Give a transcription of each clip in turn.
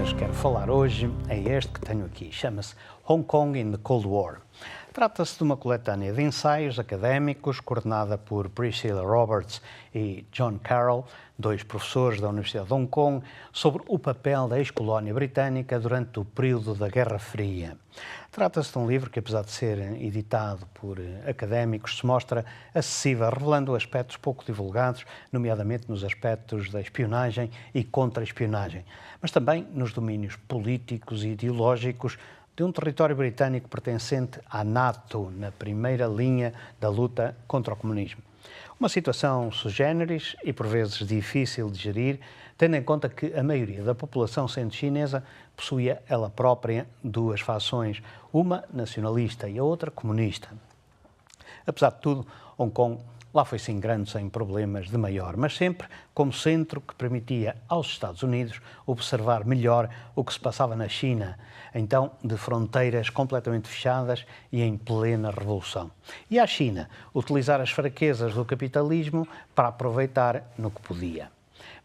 temas que quero falar hoje é este que tenho aqui. Chama-se Hong Kong in the Cold War. Trata-se de uma coletânea de ensaios académicos coordenada por Priscilla Roberts e John Carroll, dois professores da Universidade de Hong Kong, sobre o papel da ex-colónia britânica durante o período da Guerra Fria. Trata-se de um livro que, apesar de ser editado por académicos, se mostra acessível, revelando aspectos pouco divulgados, nomeadamente nos aspectos da espionagem e contra-espionagem, mas também nos domínios políticos e ideológicos de um território britânico pertencente à NATO, na primeira linha da luta contra o comunismo. Uma situação sui generis e por vezes difícil de gerir, tendo em conta que a maioria da população centro-chinesa possuía ela própria duas fações, uma nacionalista e a outra comunista. Apesar de tudo, Hong Kong lá foi sem grandes, sem problemas de maior, mas sempre como centro que permitia aos Estados Unidos observar melhor o que se passava na China, então de fronteiras completamente fechadas e em plena revolução. E à China utilizar as fraquezas do capitalismo para aproveitar no que podia.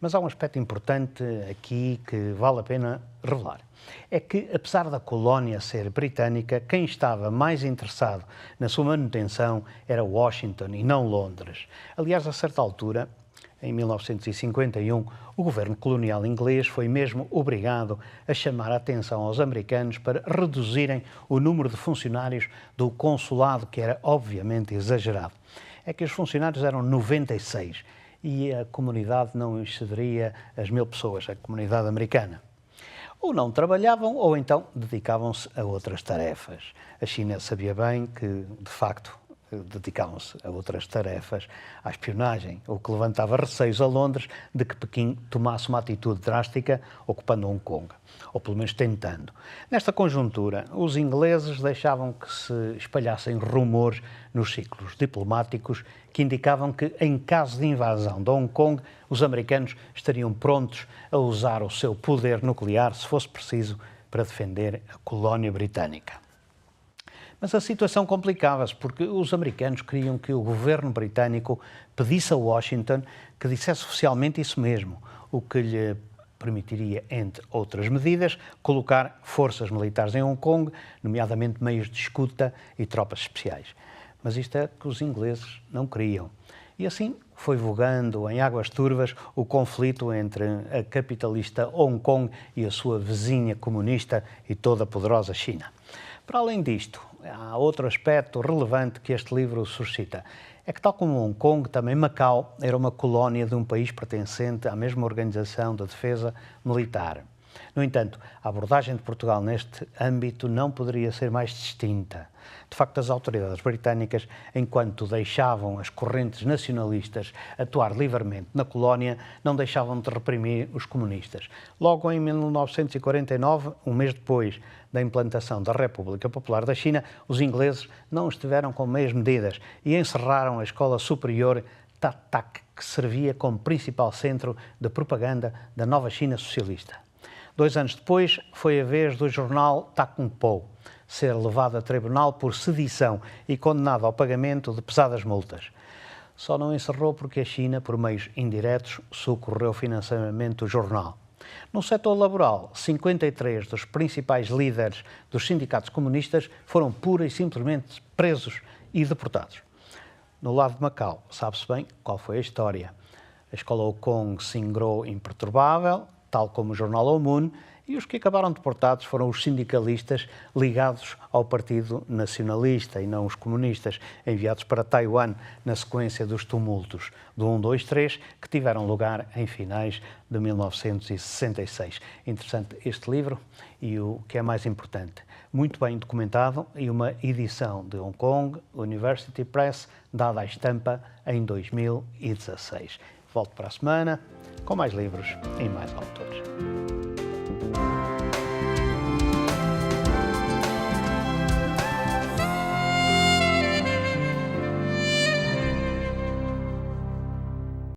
Mas há um aspecto importante aqui que vale a pena revelar. É que, apesar da colónia ser britânica, quem estava mais interessado na sua manutenção era Washington e não Londres. Aliás, a certa altura, em 1951, o governo colonial inglês foi mesmo obrigado a chamar a atenção aos americanos para reduzirem o número de funcionários do consulado, que era obviamente exagerado. É que os funcionários eram 96 e a comunidade não excederia as 1000 pessoas, a comunidade americana. Ou não trabalhavam, ou então dedicavam-se a outras tarefas. A China sabia bem que, de facto, dedicavam-se a outras tarefas, à espionagem, o que levantava receios a Londres de que Pequim tomasse uma atitude drástica, ocupando Hong Kong, ou pelo menos tentando. Nesta conjuntura, os ingleses deixavam que se espalhassem rumores nos ciclos diplomáticos que indicavam que, em caso de invasão de Hong Kong, os americanos estariam prontos a usar o seu poder nuclear, se fosse preciso, para defender a colónia britânica. Mas a situação complicava-se porque os americanos queriam que o governo britânico pedisse a Washington que dissesse oficialmente isso mesmo, o que lhe permitiria, entre outras medidas, colocar forças militares em Hong Kong, nomeadamente meios de escuta e tropas especiais. Mas isto é que os ingleses não queriam. E assim foi vogando em águas turvas o conflito entre a capitalista Hong Kong e a sua vizinha comunista e toda poderosa China. Para além disto, há outro aspecto relevante que este livro suscita. É que, tal como Hong Kong, também Macau era uma colónia de um país pertencente à mesma organização de defesa militar. No entanto, a abordagem de Portugal neste âmbito não poderia ser mais distinta. De facto, as autoridades britânicas, enquanto deixavam as correntes nacionalistas atuar livremente na colónia, não deixavam de reprimir os comunistas. Logo em 1949, um mês depois da implantação da República Popular da China, os ingleses não estiveram com meias medidas e encerraram a Escola Superior Tat-Tak, que servia como principal centro de propaganda da nova China socialista. 2 anos depois, foi a vez do jornal Ta Kung Po ser levado a tribunal por sedição e condenado ao pagamento de pesadas multas. Só não encerrou porque a China, por meios indiretos, socorreu financeiramente o jornal. No setor laboral, 53 dos principais líderes dos sindicatos comunistas foram pura e simplesmente presos e deportados. No lado de Macau, sabe-se bem qual foi a história. A escola Hong Kong se ingrou imperturbável, tal como o jornal O Moon, e os que acabaram deportados foram os sindicalistas ligados ao Partido Nacionalista e não os comunistas, enviados para Taiwan na sequência dos tumultos do 1, 2, 3, que tiveram lugar em finais de 1966. Interessante este livro e o que é mais importante, muito bem documentado e uma edição de Hong Kong University Press, dada à estampa em 2016. Volto para a semana com mais livros e mais autores.